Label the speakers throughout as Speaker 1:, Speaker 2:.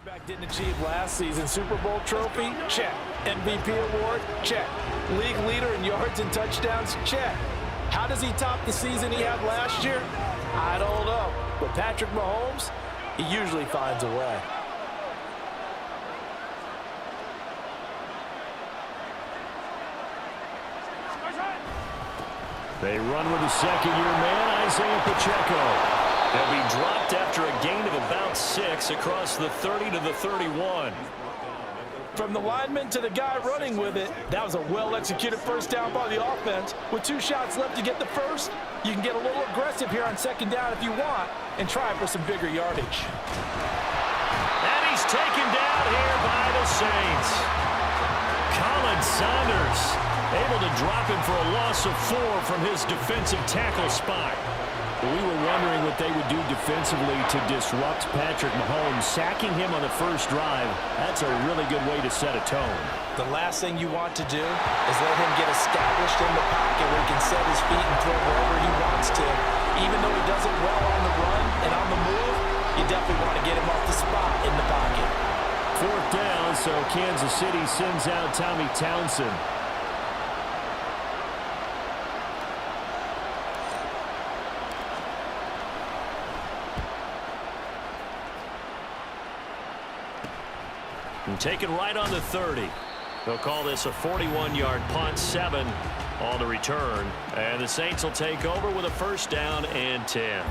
Speaker 1: Quarterback didn't achieve last season. Super Bowl trophy? Check. MVP award? Check. League leader in yards and touchdowns? Check. How does he top the season he had last year? I don't know. But Patrick Mahomes, he usually finds a way.
Speaker 2: They run with the second-year man, Isaiah Pacheco. They'll be dropped after a gain of about 6 across the 30 to the 31.
Speaker 1: From the lineman to the guy running with it, that was a well-executed first down by the offense. With 2 shots left to get the first, you can get a little aggressive here on second down if you want and try for some bigger yardage.
Speaker 2: And he's taken down here by the Saints. Colin Saunders able to drop him for a loss of 4 from his defensive tackle spot. We were wondering what they would do defensively to disrupt Patrick Mahomes. Sacking him on the first drive, that's a really good way to set a tone.
Speaker 1: The last thing you want to do is let him get established in the pocket where he can set his feet and throw wherever he wants to. Even though he does it well on the run and on the move, you definitely want to get him off the spot in the pocket.
Speaker 2: 4th down, so Kansas City sends out Tommy Townsend. And taken right on the 30. They'll call this a 41-yard punt, 7 on the return. And the Saints will take over with a first down and 10.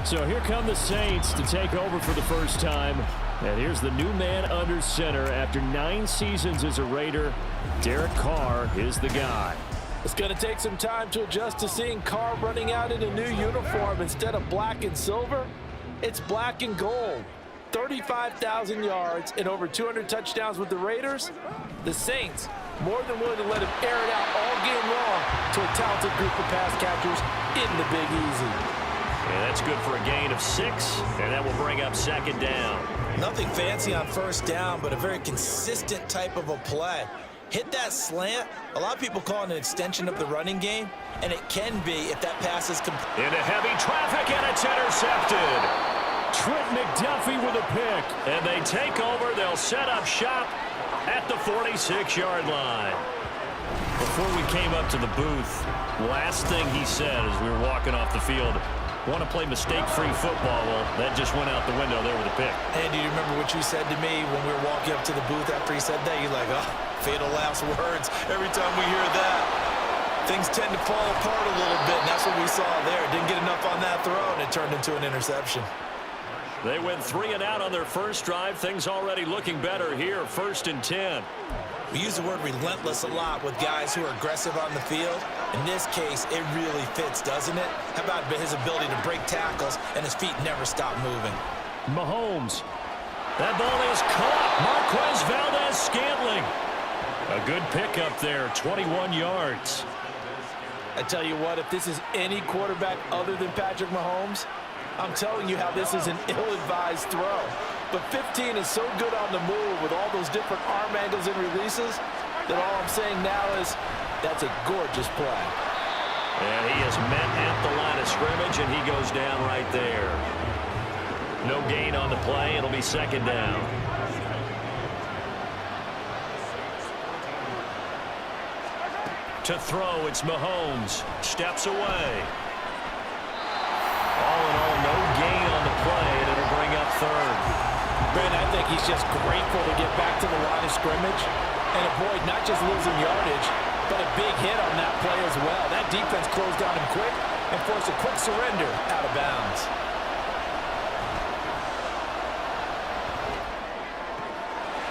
Speaker 2: So here come the Saints to take over for the first time. And here's the new man under center after 9 seasons as a Raider. Derek Carr is the guy.
Speaker 1: It's going to take some time to adjust to seeing Carr running out in a new uniform instead of black and silver. It's black and gold. 35,000 yards and over 200 touchdowns with the Raiders. The Saints more than willing to let him air it out all game long to a talented group of pass catchers in the Big Easy.
Speaker 2: And that's good for a gain of 6, and that will bring up second down.
Speaker 1: Nothing fancy on first down, but a very consistent type of a play. Hit that slant. A lot of people call it an extension of the running game, and it can be if that pass is complete.
Speaker 2: Into heavy traffic, and it's intercepted. Trent McDuffie with a pick. And they take over. They'll set up shop at the 46-yard line. Before we came up to the booth, last thing he said as we were walking off the field, want to play mistake-free football. Well, that just went out the window there with a pick.
Speaker 1: Hey, do you remember what you said to me when we were walking up to the booth after he said that? You're like, oh, fatal last words. Every time we hear that, things tend to fall apart a little bit, and that's what we saw there. Didn't get enough on that throw, and it turned into an interception.
Speaker 2: They went 3 and out on their first drive. Things already looking better here. 1st and 10.
Speaker 1: We use the word relentless a lot with guys who are aggressive on the field. In this case, it really fits, doesn't it? How about his ability to break tackles and his feet never stop moving?
Speaker 2: Mahomes. That ball is caught. Marquez Valdez-Scantling. A good pickup there, 21 yards.
Speaker 1: I tell you what, if this is any quarterback other than Patrick Mahomes, I'm telling you how this is an ill-advised throw. But 15 is so good on the move with all those different arm angles and releases that all I'm saying now is that's a gorgeous play.
Speaker 2: And he is met at the line of scrimmage, and he goes down right there. No gain on the play. It'll be second down. To throw, it's Mahomes. Steps away. All in all, no gain on the play, and it'll bring up 3rd.
Speaker 1: Ben, I think he's just grateful to get back to the line of scrimmage and avoid not just losing yardage, but a big hit on that play as well. That defense closed on him quick and forced a quick surrender out of bounds.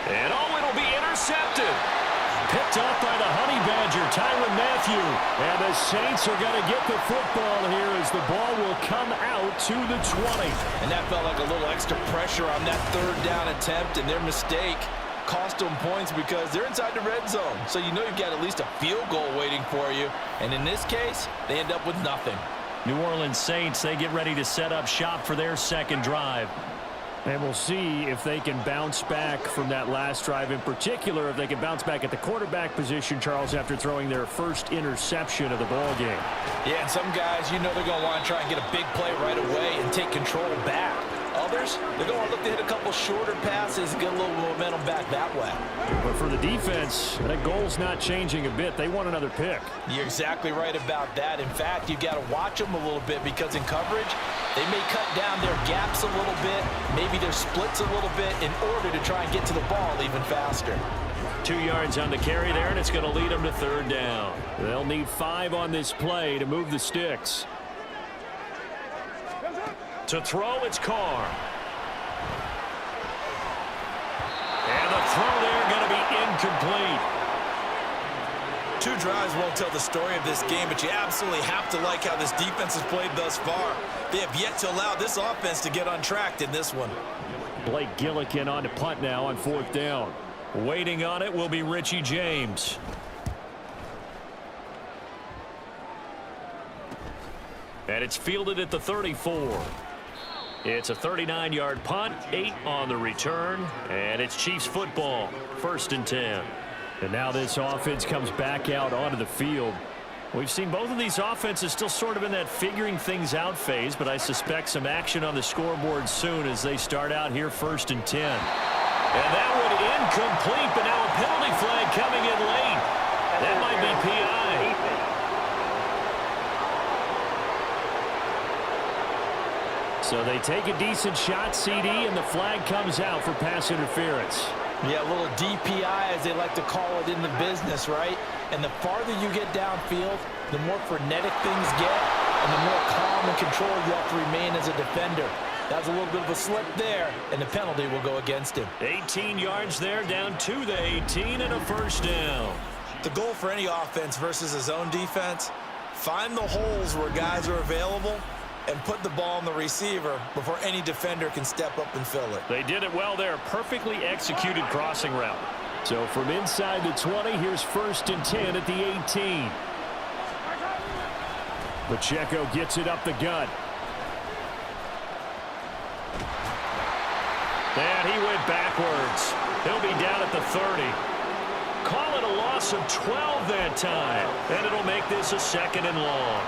Speaker 2: And oh, it'll be intercepted. Picked off by the Honey Badger, Tyrann Mathieu. And the Saints are going to get the football here as the ball will come out to the 20.
Speaker 1: And that felt like a little extra pressure on that 3rd down attempt, and their mistake cost them points because they're inside the red zone. So you know you've got at least a field goal waiting for you. And in this case, they end up with nothing.
Speaker 2: New Orleans Saints, they get ready to set up shop for their second drive. And we'll see if they can bounce back from that last drive, in particular if they can bounce back at the quarterback position, Charles, after throwing their first interception of the ball game.
Speaker 1: Yeah, and some guys, you know they're going to want to try and get a big play right away and take control back. Others, receivers, they're going to look to hit a couple shorter passes, get a little momentum back that way.
Speaker 2: But for the defense, that goal's not changing a bit. They want another pick.
Speaker 1: You're exactly right about that. In fact, you've got to watch them a little bit because in coverage, they may cut down their gaps a little bit, maybe their splits a little bit in order to try and get to the ball even faster.
Speaker 2: 2 yards on the carry there, and it's going to lead them to third down. They'll need 5 on this play to move the sticks. To throw, it's Carr. And the throw there going to be incomplete.
Speaker 1: 2 drives won't tell the story of this game, but you absolutely have to like how this defense has played thus far. They have yet to allow this offense to get on track in this one.
Speaker 2: Blake Gillikin on to punt now on 4th down. Waiting on it will be Richie James. And it's fielded at the 34. It's a 39-yard punt, 8 on the return, and it's Chiefs football, 1st and 10. And now this offense comes back out onto the field. We've seen both of these offenses still sort of in that figuring things out phase, but I suspect some action on the scoreboard soon as they start out here 1st and 10. And that one incomplete, but now a penalty flag coming in late. That might be PI. So they take a decent shot, CD, and the flag comes out for pass interference.
Speaker 1: Yeah, a little DPI, as they like to call it in the business, right? And the farther you get downfield, the more frenetic things get, and the more calm and control you have to remain as a defender. That's a little bit of a slip there, and the penalty will go against him.
Speaker 2: 18 yards there, down to the 18, and a 1st down.
Speaker 1: The goal for any offense versus his own defense, find the holes where guys are available and put the ball on the receiver before any defender can step up and fill it.
Speaker 2: They did it well there. Perfectly executed crossing route. So from inside the 20, here's 1st and 10 at the 18. Pacheco gets it up the gut. And he went backwards. He'll be down at the 30. Call it a loss of 12 that time. And it'll make this a 2nd and long.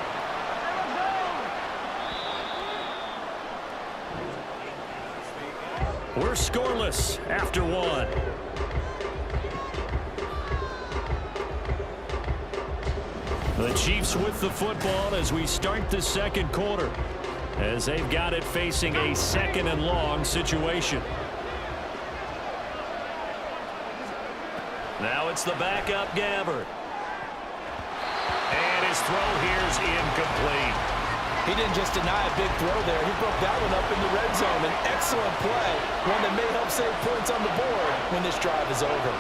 Speaker 2: We're scoreless after 1. The Chiefs with the football as we start the 2nd quarter, as they've got it facing a 2nd and long situation. Now it's the backup Gabbert. And his throw here's incomplete.
Speaker 1: He didn't just deny a big throw there. He broke that one up in the red zone. An excellent play, one that may help save points on the board when this drive is over.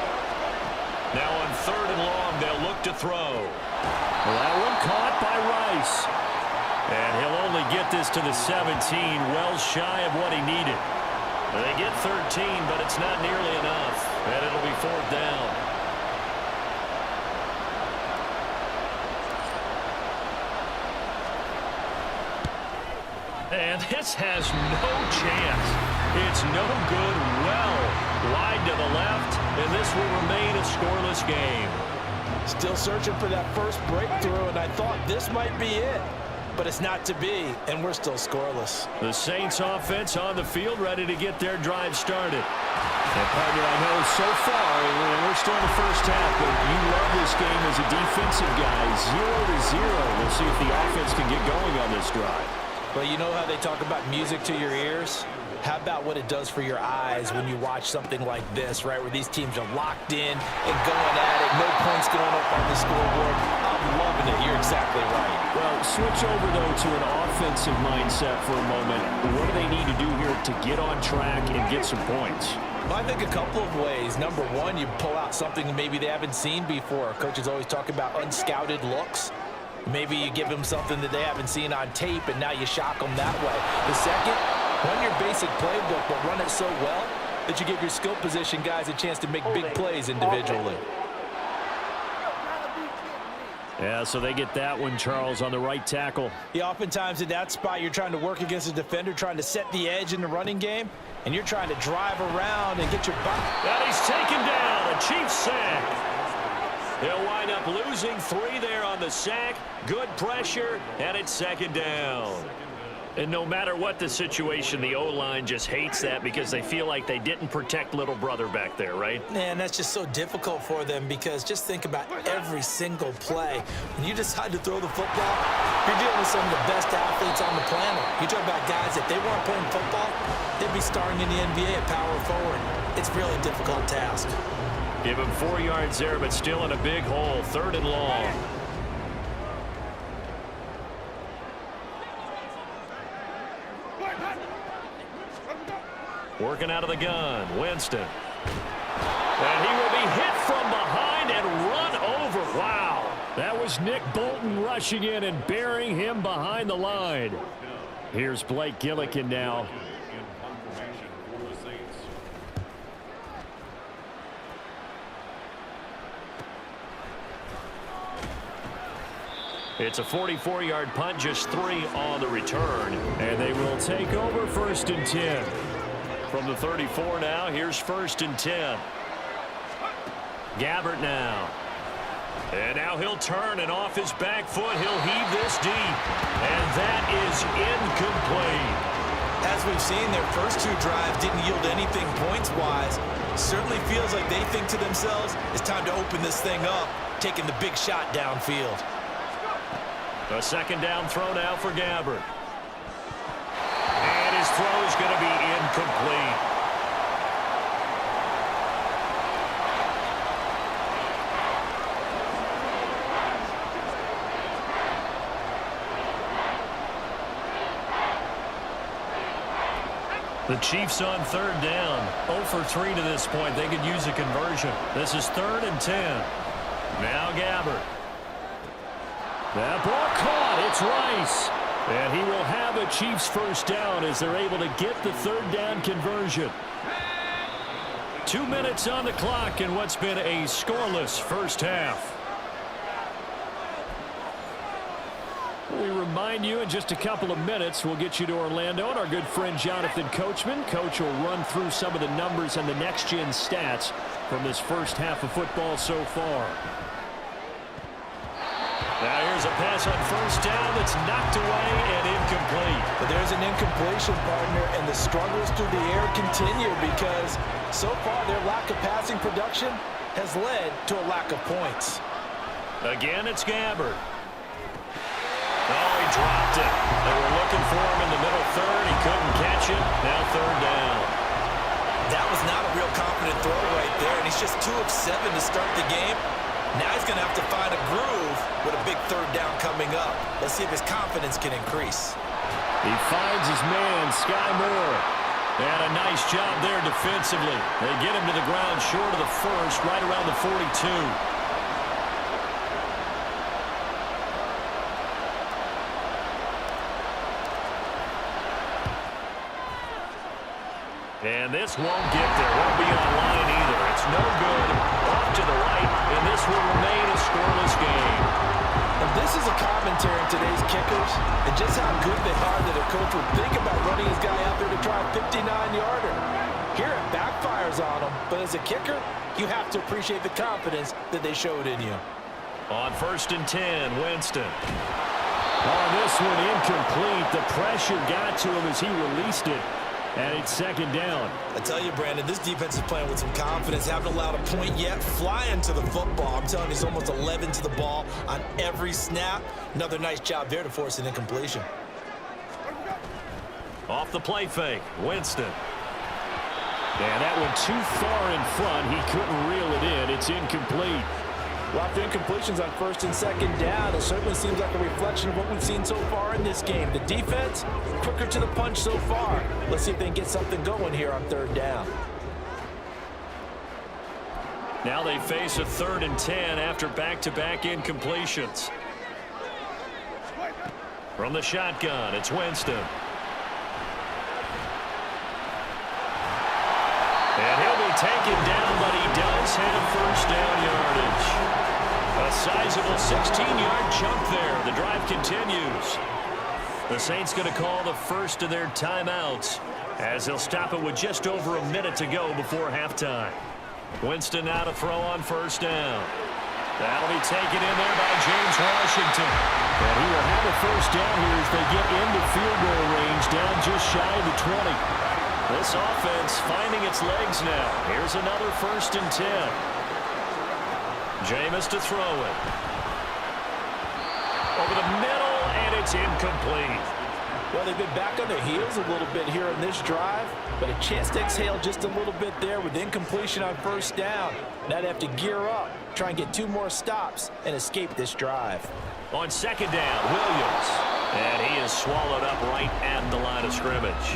Speaker 2: Now on 3rd and long, they'll look to throw. Well, that one caught by Rice. And he'll only get this to the 17, well shy of what he needed. They get 13, but it's not nearly enough. And it'll be 4th down. And this has no chance. It's no good. Well wide to the left, and this will remain a scoreless game.
Speaker 1: Still searching for that first breakthrough, and I thought this might be it. But it's not to be, and we're still scoreless.
Speaker 2: The Saints offense on the field ready to get their drive started. And partner, I know so far, we're still in the first half, but you love this game as a defensive guy. 0-0. We'll see if the offense can get going on this drive.
Speaker 1: Well, you know how they talk about music to your ears? How about what it does for your eyes when you watch something like this, right, where these teams are locked in and going at it, no points going up on the scoreboard. I'm loving it. You're exactly right.
Speaker 2: Well, switch over, though, to an offensive mindset for a moment. What do they need to do here to get on track and get some points?
Speaker 1: Well, I think a couple of ways. Number one, you pull out something that maybe they haven't seen before. Coaches always talk about unscouted looks. Maybe you give them something that they haven't seen on tape, and now you shock them that way. The second, run your basic playbook, but run it so well that you give your skill position guys a chance to make big plays individually.
Speaker 2: Yeah, so they get that one, Charles, on the right tackle.
Speaker 1: Yeah, oftentimes in that spot, you're trying to work against a defender, trying to set the edge in the running game, and you're trying to drive around and get your body.
Speaker 2: And he's taken down, a Chiefs sack. They'll wind up losing 3 there on the sack. Good pressure, and it's 2nd down. And no matter what the situation, the O-line just hates that because they feel like they didn't protect little brother back there, right?
Speaker 1: Man, that's just so difficult for them because just think about every single play. When you decide to throw the football, you're dealing with some of the best athletes on the planet. You talk about guys, if they weren't playing football, they'd be starring in the NBA at power forward. It's a really difficult task.
Speaker 2: Give him 4 yards there, but still in a big hole. 3rd and long. Working out of the gun, Winston. And he will be hit from behind and run over. Wow.
Speaker 3: That was Nick Bolton rushing in and burying him behind the line. Here's Blake Gillikin now.
Speaker 2: It's a 44-yard punt, just 3 on the return.
Speaker 3: And they will take over 1st and 10.
Speaker 2: From the 34 now, here's 1st and 10. Gabbert now. And now he'll turn, and off his back foot, he'll heave this deep. And that is incomplete.
Speaker 1: As we've seen, their first 2 drives didn't yield anything points-wise. Certainly feels like they think to themselves, it's time to open this thing up, taking the big shot downfield.
Speaker 2: A 2nd down throw now for Gabbert. And his throw is going to be incomplete. The Chiefs on 3rd down.
Speaker 3: 0 for 3 to this point. They could use a conversion.
Speaker 2: This is 3rd and 10. Now Gabbert.
Speaker 3: That ball caught. It's Rice. And he will have a Chiefs 1st down as they're able to get the 3rd down conversion. 2 minutes on the clock in what's been a scoreless first half. We remind you in just a couple of minutes we'll get you to Orlando and our good friend Jonathan Coachman. Coach will run through some of the numbers and the next-gen stats from this first half of football so far.
Speaker 2: Now here's a pass on 1st down that's knocked away and incomplete.
Speaker 1: But there's an incompletion, partner, and the struggles through the air continue because so far their lack of passing production has led to a lack of points.
Speaker 2: Again, it's Gabbert. Oh, he dropped it. They were looking for him in the middle 3rd. He couldn't catch it. Now 3rd down.
Speaker 1: That was not a real confident throw right there, and he's just 2 of 7 to start the game. Now he's going to have to find a groove with a big 3rd down coming up. Let's see if his confidence can increase.
Speaker 3: He finds his man, Sky Moore.
Speaker 2: And a nice job there defensively. They get him to the ground short of the 1st, right around the 42. And this won't get there. Won't be on line either. It's no good. Off to the right, and this will remain a scoreless game.
Speaker 1: And this is a commentary on today's kickers and just how good they are that a coach would think about running his guy out there to try a 59-yarder. Here it backfires on him, but as a kicker, you have to appreciate the confidence that they showed in you.
Speaker 2: On 1st and 10, Winston.
Speaker 3: On this one, incomplete. The pressure got to him as he released it. And it's 2nd down.
Speaker 1: I tell you, Brandon, this defense is playing with some confidence. Haven't allowed a point yet. Flying to the football. I'm telling you, he's almost 11 to the ball on every snap. Another nice job there to force an incompletion.
Speaker 2: Off the play fake, Winston.
Speaker 3: And that one too far in front. He couldn't reel it in. It's incomplete.
Speaker 1: Lots of incompletions on 1st and 2nd down. It certainly seems like a reflection of what we've seen so far in this game. The defense, quicker to the punch so far. Let's see if they can get something going here on 3rd down.
Speaker 2: Now they face a 3rd and 10 after back-to-back incompletions. From the shotgun, it's Winston. And he'll be taken down, but he does have 1st down yardage. A sizable 16-yard chunk there. The drive continues. The Saints going to call the first of their timeouts as they'll stop it with just over a minute to go before halftime. Winston now to throw on 1st down. That'll be taken in there by James Washington.
Speaker 3: And he will have a first down here as they get into field goal range, down just shy of the 20.
Speaker 2: This offense finding its legs now. Here's another 1st and 10. Jameis to throw it. Over the middle, and it's incomplete.
Speaker 1: Well, they've been back on their heels a little bit here in this drive, but a chance to exhale just a little bit there with incompletion on 1st down. Now they have to gear up, try and get 2 more stops, and escape this drive.
Speaker 2: On 2nd down, Williams. And he is swallowed up right at the line of scrimmage.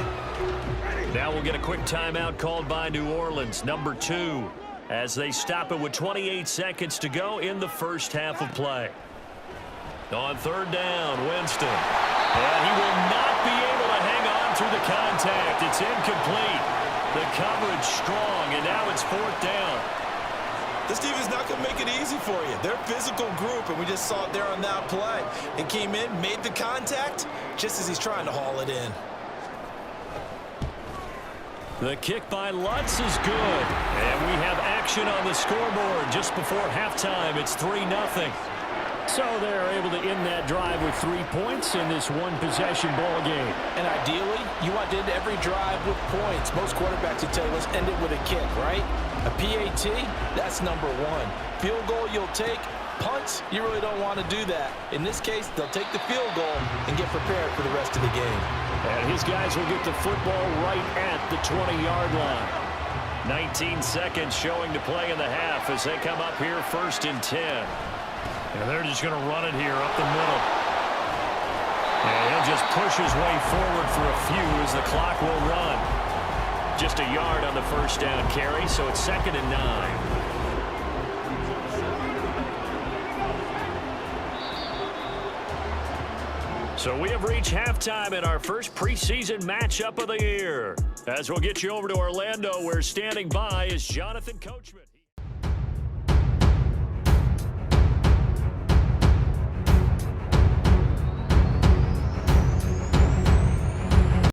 Speaker 2: Now we'll get a quick timeout called by New Orleans, number 2, as they stop it with 28 seconds to go in the first half of play. On 3rd down, Winston. And he will not be able to hang on through the contact. It's incomplete. The coverage strong, and now it's 4th down.
Speaker 1: This team is not going to make it easy for you. They're a physical group, and we just saw it there on that play. It came in, made the contact, just as he's trying to haul it in.
Speaker 3: The kick by Lutz is good. And we have action on the scoreboard just before halftime. It's 3-0. So they're able to end that drive with 3 points in this one-possession ball game.
Speaker 1: And ideally, you want to end every drive with points. Most quarterbacks would tell you, let's end it with a kick, right? A PAT, that's number 1. Field goal, you'll take. Punts, you really don't want to do that. In this case, they'll take the field goal and get prepared for the rest of the game.
Speaker 3: And his guys will get the football right at the 20-yard line.
Speaker 2: 19 seconds showing to play in the half as they come up here 1st and 10.
Speaker 3: And they're just going to run it here up the middle. And he'll just push his way forward for a few as the clock will run.
Speaker 2: Just a yard on the 1st down carry, so it's 2nd and 9. So we have reached halftime in our first preseason matchup of the year. As we'll get you over to Orlando, where standing by is Jonathan Coachman.